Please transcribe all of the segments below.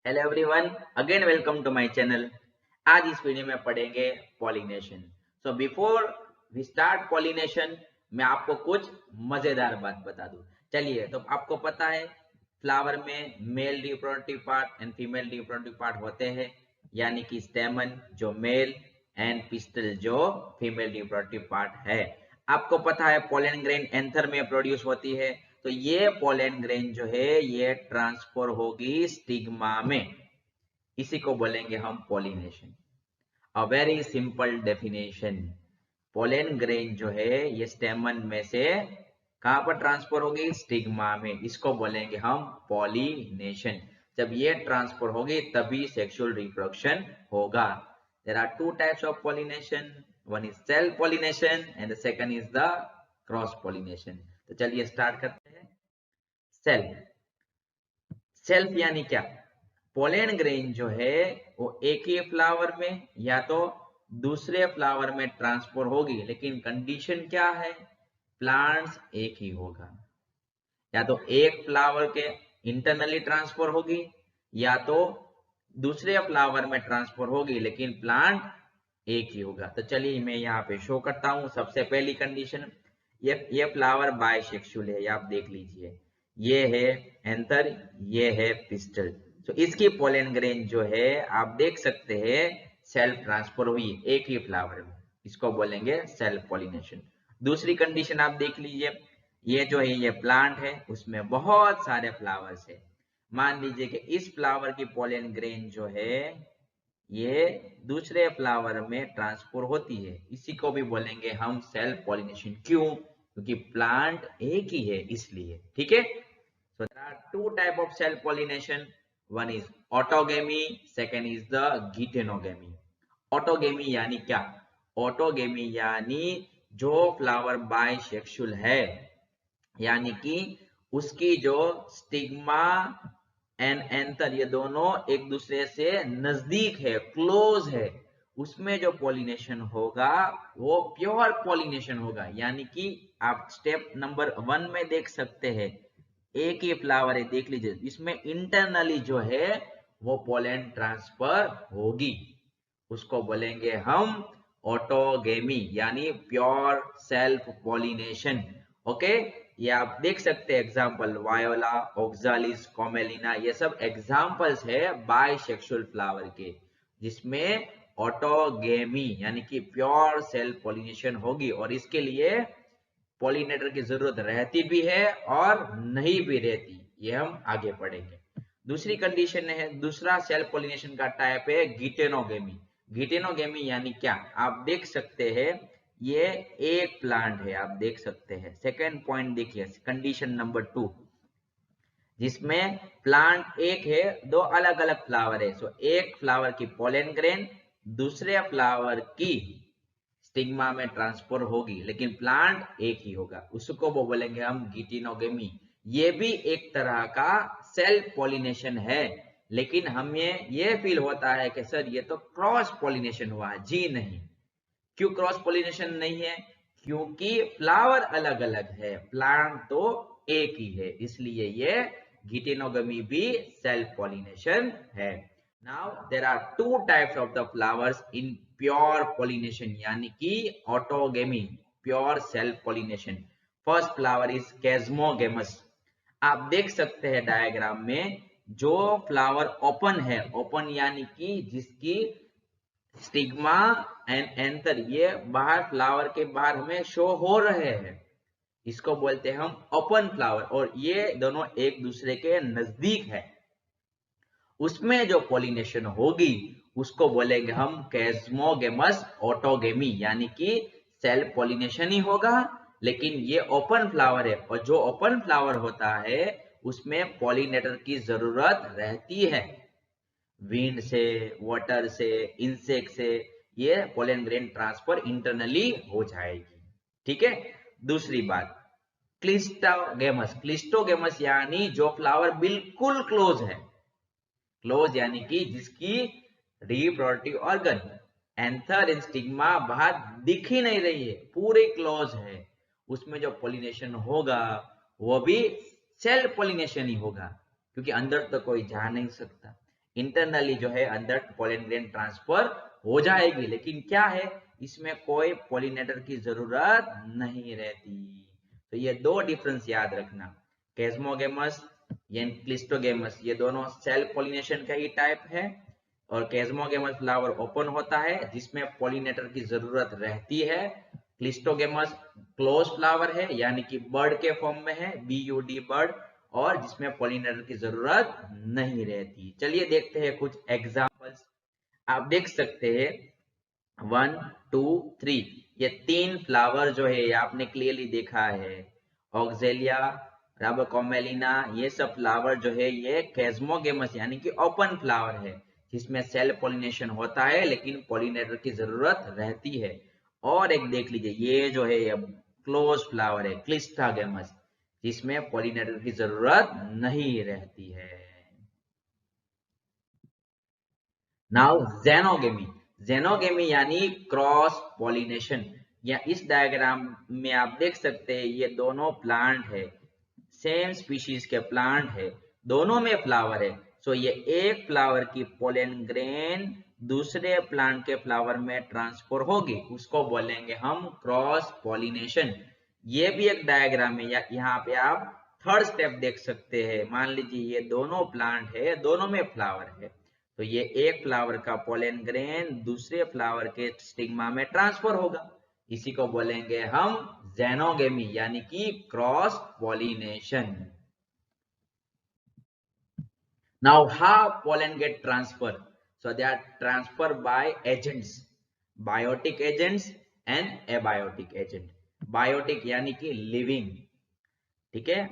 Hello everyone, again welcome to my channel. आज इस video में पढ़ेंगे pollination. So before we start pollination, मैं आपको कुछ मजेदार बात बता दूं। चलिए, तो आपको पता है फ्लावर में male reproductive part and female reproductive part होते हैं, यानी कि स्टेमन जो मेल एंड पिस्टल जो फीमेल रिप्रोडक्टिव पार्ट है। आपको पता है पोलन ग्रेन एंथर में प्रोड्यूस होती है, तो ये पोलन ग्रेन जो है ये ट्रांसफर होगी स्टिग्मा में। इसी को बोलेंगे हम pollination. A very simple definition, pollen grain जो है ये स्टेमन में से कहां पर ट्रांसफर होगी? स्टिग्मा में। इसको बोलेंगे हम पॉलिनेशन। जब ये ट्रांसफर होगी तभी सेक्सुअल रिप्रोडक्शन होगा। There are two types of pollination. One is self pollination and the second is the cross pollination. तो चलिए स्टार्ट करते हैं। सेल्फ यानी क्या? पोलन ग्रेन जो है वो एक ही फ्लावर में या तो दूसरे फ्लावर में ट्रांसफर होगी, लेकिन कंडीशन क्या है? प्लांट्स एक ही होगा। या तो एक फ्लावर के इंटरनली ट्रांसफर होगी या तो दूसरे फ्लावर में ट्रांसफर होगी, लेकिन प्लांट एक ही होगा। तो चलिए मैं यहाँ पे शो करता हूं। सबसे पहली कंडीशन, ये फ्लावर बायसेक्सुअल है, ये आप देख लीजिए। ये है एंथर, ये है पिस्टल। तो इसकी पोलन ग्रेन जो है आप देख सकते हैं सेल्फ ट्रांसफर हुई एक ही फ्लावर में। इसको बोलेंगे सेल्फ पॉलिनेशन। दूसरी कंडीशन आप देख लीजिए, ये जो है ये प्लांट है, उसमें बहुत सारे फ्लावर्स है। मान लीजिए कि इस फ्लावर की पोलन ग्रेन जो है ये दूसरे फ्लावर में ट्रांसफर होती है। इसी को भी बोलेंगे हम सेल्फ पॉलिनेशन। क्यों? क्योंकि प्लांट एक ही है इसलिए। ठीक है। So there are two type of cell pollination. One is autogamy, second is the geitonogamy. Autogamy यानी क्या? Autogamy यानी जो फ्लावर बायसेक्सुअल है, यानी कि उसकी जो स्टिग्मा एंड एंथर ये दोनों एक दूसरे से नजदीक है, क्लोज है, उसमें जो पॉलिनेशन होगा वो प्योर पॉलिनेशन होगा। यानी कि आप स्टेप नंबर 1 में देख सकते हैं एक ही फ्लावर है, देख लीजिए, इसमें इंटरनली जो है वो पोलन ट्रांसफर होगी। उसको बोलेंगे हम ऑटोगेमी, यानी प्योर सेल्फ पॉलिनेशन। ओके, ये आप देख सकते हैं एग्जांपल वायोला, ऑक्सालिस, कॉमेलिना, ये सब एग्जांपल्स है बायसेक्सुअल फ्लावर के, जिसमें ऑटोगेमी यानी कि प्योर सेल्फ पॉलिनेशन होगी। और इसके लिए पॉलिनेटर की जरूरत रहती भी है और नहीं भी रहती, ये हम आगे पढ़ेंगे। दूसरी कंडीशन है, दूसरा सेल्फ पॉलिनेशन का टाइप है गीटेनोगेमी। गीटेनोगेमी यानी क्या? आप देख सकते हैं ये एक प्लांट है, आप देख सकते हैं। सेकेंड पॉइंट देखिए, कंडीशन नंबर 2, जिसमें प्लांट एक है, दो अलग अलग फ्लावर है। सो एक फ्लावर की पोलन ग्रेन दूसरे फ्लावर की स्टिग्मा में ट्रांसफर होगी, लेकिन प्लांट एक ही होगा। उसको वो बोलेंगे हम गीटेनोगेमी। ये भी एक तरह का सेल्फ पॉलिनेशन है, लेकिन हमें ये फील होता है कि सर ये तो क्रॉस पॉलिनेशन हुआ है। जी नहीं। क्यों क्रॉस पॉलिनेशन नहीं है? क्योंकि फ्लावर अलग अलग है, प्लांट तो एक ही है, इसलिए ये गीटेनोगमी भी सेल्फ पॉलिनेशन है। Now there are two types of the flowers in pure pollination, यानी कि autogamy, pure self pollination. First flower is chasmogamous. आप देख सकते हैं डायग्राम में, जो फ्लावर ओपन है, ओपन यानी कि जिसकी स्टिग्मा एंड एंथर ये बाहर फ्लावर के बाहर हमें शो हो रहे हैं, इसको बोलते हैं हम ओपन फ्लावर, और ये दोनों एक दूसरे के नजदीक है। उसमें जो पॉलिनेशन होगी उसको बोलेंगे हम कैस्मोगेमस ऑटोगेमी, यानी कि सेल्फ पॉलिनेशन ही होगा, लेकिन ये ओपन फ्लावर है, और जो ओपन फ्लावर होता है उसमें पॉलिनेटर की जरूरत रहती है। विंड से, वाटर से, इंसेक्ट से ये पोलन ग्रेन ट्रांसफर इंटरनली हो जाएगी। ठीक है। दूसरी बात, क्लिस्टोगेमस। क्लिस्टोगेमस यानी जो फ्लावर बिल्कुल क्लोज है, क्लोज यानी कि जिसकी reproductive organ anther and stigma बाहर दिख ही नहीं रही है, पूरे क्लोज है, उसमें जो पॉलिनेशन होगा वो भी सेल्फ पॉलिनेशन ही होगा, क्योंकि अंदर तो कोई जा नहीं सकता। इंटरनली जो है अंदर पोलन ग्रेन ट्रांसफर हो जाएगी, लेकिन क्या है इसमें कोई पोलिनेटर की जरूरत नहीं रहती। तो ये दो डिफरेंस याद रखना, केस्मोगेमस यानी क्लिस्टोगेमस ये दोनों सेल्फ पोलिनेशन का ही टाइप है, और केस्मोगेमस फ्लावर ओपन होता है जिसमें पोलिनेटर की जरूरत रहती है। क्लिस्टोगेमस क्लोज फ्लावर है यानी कि बर्ड के फॉर्म में है, BUD बर्ड, और जिसमें पोलिनेटर की जरूरत नहीं रहती। चलिए देखते हैं कुछ एग्जांपल्स। आप देख सकते हैं 1 2 3 ये 3 फ्लावर जो है आपने क्लियरली देखा है, ऑक्जेलिया, राबाकोमेलिना, ये सब फ्लावर जो है ये केस्मोगेमस यानी कि ओपन फ्लावर है जिसमें सेल्फ पोलिनेशन होता है लेकिन पोलिनेटर की जरूरत रहती है। और एक देख लीजिए ये जो है क्लोज फ्लावर है क्लिस्टागेमस जिसमें पोलिनेटर की जरूरत नहीं रहती है। नाउ जेनोगेमी, जेनोगेमी यानी क्रॉस पोलिनेशन, या इस डायग्राम में आप देख सकते हैं ये दोनों प्लांट है, सेम स्पीशीज के प्लांट है, दोनों में फ्लावर है। सो ये एक फ्लावर की पोलन ग्रेन दूसरे प्लांट के फ्लावर में ट्रांसफर होगी, उसको बोलेंगे हम क्रॉस पोलिनेशन। ये भी एक डायग्राम है, यहाँ पे आप थर्ड स्टेप देख सकते हैं। मान लीजिए ये दोनों प्लांट है, दोनों में फ्लावर है, तो ये एक फ्लावर का पोलन ग्रेन दूसरे फ्लावर के स्टिग्मा में ट्रांसफर होगा, इसी को बोलेंगे हम जेनोगेमी यानी कि cross pollination. Now how pollen get transfer? So they are transfer by agents, biotic agents and abiotic agent. Biotic यानी कि लिविंग, ठीक है,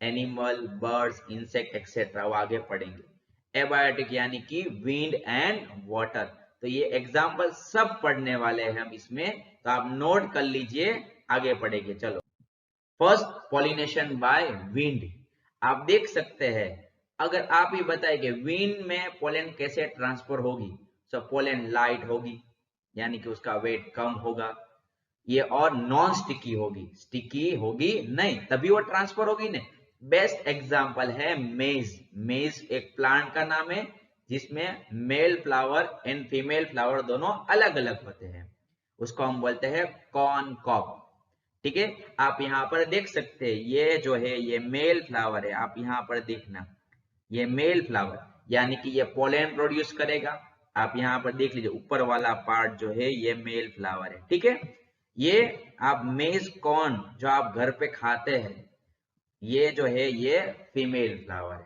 एनिमल, बर्ड्स, इंसेक्ट एक्सेट्रा, वो आगे पढ़ेंगे। एबायोटिक यानी कि विंड एंड वाटर। तो ये एग्जाम्पल सब पढ़ने वाले हैं हम इसमें, तो आप नोट कर लीजिए, आगे पढ़ेंगे। चलो, फर्स्ट पॉलिनेशन बाय विंड। आप देख सकते हैं, अगर आप ये बताए कि विंड में पोलन कैसे ट्रांसफर होगी, तो पोलन लाइट होगी यानी कि उसका वेट कम होगा, ये और नॉन स्टिकी होगी, स्टिकी होगी नहीं, तभी वो ट्रांसफर होगी नहीं। बेस्ट एग्जांपल है मेज। मेज एक प्लांट का नाम है जिसमें male flower and female flower दोनों अलग अलग होते हैं, उसको हम बोलते हैं कॉर्न कॉब, ठीक है। आप यहाँ पर देख सकते हैं ये जो है ये मेल फ्लावर है, आप यहाँ पर देखना ये मेल फ्लावर यानी कि ये पोलन प्रोड्यूस करेगा। आप यहाँ पर देख लीजिए ऊपर वाला पार्ट जो है ये मेल फ्लावर है, ठीक है। ये आप मेज कॉर्न जो आप घर पे खाते हैं ये जो है ये फीमेल फ्लावर है,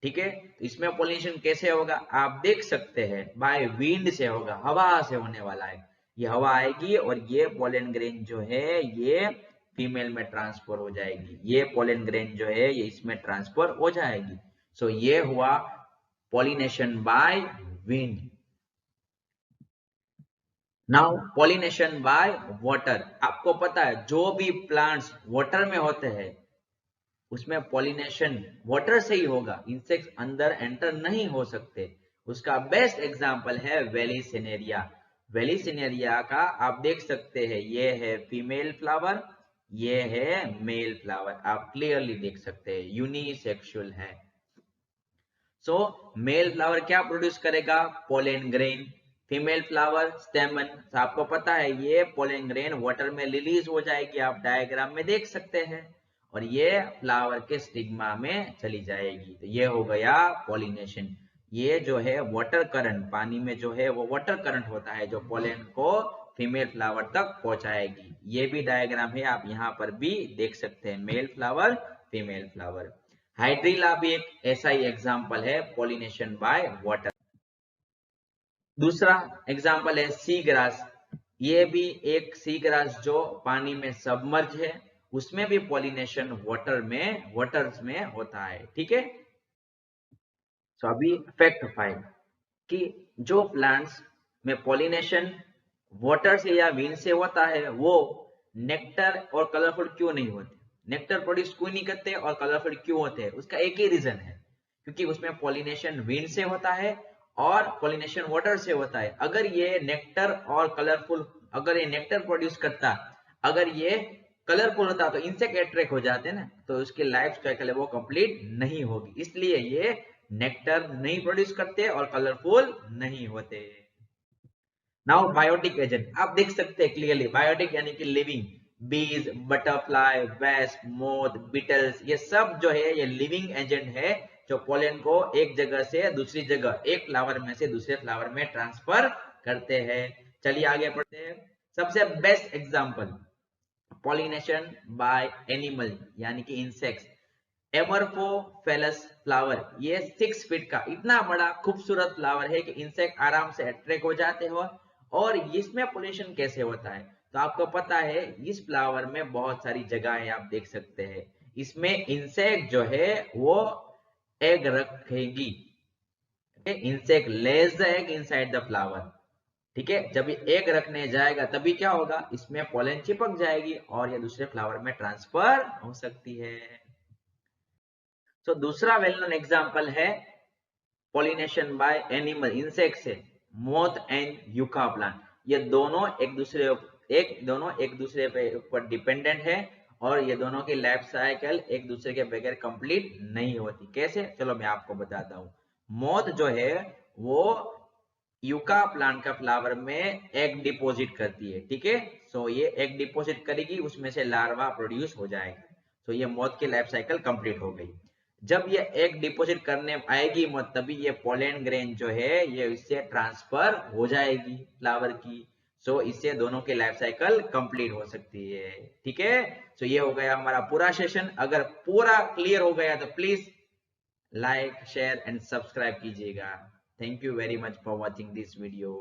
ठीक है। इसमें पोलिनेशन कैसे होगा आप देख सकते हैं, बाय विंड से होगा, हवा से होने वाला है। ये हवा आएगी और ये पोलन ग्रेन जो है ये फीमेल में ट्रांसफर हो जाएगी, ये पोलन ग्रेन जो है ये इसमें ट्रांसफर हो जाएगी। सो ये हुआ pollination by wind. Now pollination by water. आपको पता है जो भी प्लांट्स वाटर में होते हैं उसमें पोलिनेशन वाटर से ही होगा, इंसेक्ट्स अंदर एंटर नहीं हो सकते। उसका बेस्ट एग्जांपल है वेलिसिनेरिया। वेलिसिनेरिया का आप देख सकते हैं ये है फीमेल फ्लावर, ये है मेल फ्लावर, आप क्लियरली देख सकते हैं यूनिसेक्सुअल है। सो मेल फ्लावर क्या प्रोड्यूस करेगा पोलन ग्रेन, फीमेल फ्लावर स्टेमन। तो आपको पता है ये पोलन ग्रेन वाटर में रिलीज हो जाएगी, आप डायग्राम में देख सकते हैं, और ये फ्लावर के स्टिग्मा में चली जाएगी। तो ये हो गया पोलिनेशन। ये जो है वाटर करंट, पानी में जो है वो वाटर करंट होता है जो पोलन को फीमेल फ्लावर तक पहुंचाएगी। ये भी डायग्राम है, आप यहाँ पर भी देख सकते हैं male flower female flower. Hydrilla भी एक ऐसा ही एग्जाम्पल है पोलिनेशन बाय वाटर। दूसरा एग्जाम्पल है सी ग्रास। ये भी एक सी ग्रास जो पानी में सबमर्ज है, उसमें भी पोलिनेशन वाटर्स में होता है, ठीक है। तो अभी फैक्ट फाइंड कि जो प्लांट्स में पोलिनेशन वाटर से या विंड से होता है वो नेक्टर और कलरफुल क्यों नहीं होते, नेक्टर प्रोड्यूस क्यों नहीं करते और कलरफुल क्यों होते हैं, उसका एक ही रीजन है, क्योंकि उसमें पोलिनेशन विंड से होता है और पोलिनेशन वाटर से होता है। अगर ये नेक्टर और कलरफुल, अगर ये नेक्टर प्रोड्यूस करता, अगर ये कलरफुल होता तो इंसेक्ट अट्रैक्ट हो जाते ना, तो उसकी लाइफ साइकिल है वो कंप्लीट नहीं होगी। इसलिए ये नेक्टर नहीं प्रोड्यूस करते और कलरफुल नहीं होते। नाउ बायोटिक एजेंट आप देख सकते हैं क्लियरली, बायोटिक यानी कि लिविंग, बीज, बटरफ्लाई, वेस्प, मोथ, बीटल्स, ये सब जो है ये लिविंग एजेंट है जो पोलन को एक जगह से दूसरी जगह, एक फ्लावर में से दूसरे फ्लावर में ट्रांसफर करते हैं। चलिए आगे बढ़ते हैं। सबसे best example pollination by animal यानी कि इंसेक्ट्स, एमरफोफेलस फ्लावर, ये 6 फीट का इतना बड़ा खूबसूरत फ्लावर है कि इंसेक्ट आराम से अट्रैक्ट हो जाते हो। और इसमें पोलिनेशन कैसे होता है तो आपको पता है, इस फ्लावर में बहुत सारी जगह आप देख सकते हैं। इसमें इंसेक्ट जो है वो एग रखेगी, insect Lay's the egg inside the flower, ठीक है। जब ये एग रखने जाएगा तभी क्या होगा, इसमें पोलन चिपक जाएगी और ये दूसरे फ्लावर में ट्रांसफर हो सकती है। तो दूसरा वेल नोन एग्जांपल है पॉलिनेशन बाय एनिमल इंसेक्ट से, मोथ एंड यूका प्लांट। ये दोनों एक दूसरे पे ऊपर डिपेंडेंट है और ये दोनों की लाइफ साइकिल एक दूसरे के बगैर कंप्लीट नहीं होती। कैसे, चलो मैं आपको बताता हूँ। मोथ जो है वो यूका प्लांट का फ्लावर में एग डिपॉजिट करती है, ठीक है। सो ये एग डिपॉजिट करेगी, उसमें से लार्वा प्रोड्यूस हो जाएगा। तो ये मोथ की लाइफ साइकिल कंप्लीट हो गई। जब ये एग डिपॉजिट करने आएगी मोथ, तभी ये पोलन ग्रेन जो है ये इससे ट्रांसफर हो जाएगी फ्लावर की। सो इससे दोनों की लाइफ साइकिल कंप्लीट हो सकती है, ठीक है। सो ये हो गया हमारा पूरा सेशन। अगर पूरा क्लियर हो गया तो please like, share and subscribe कीजिएगा। Thank you very much for watching this video.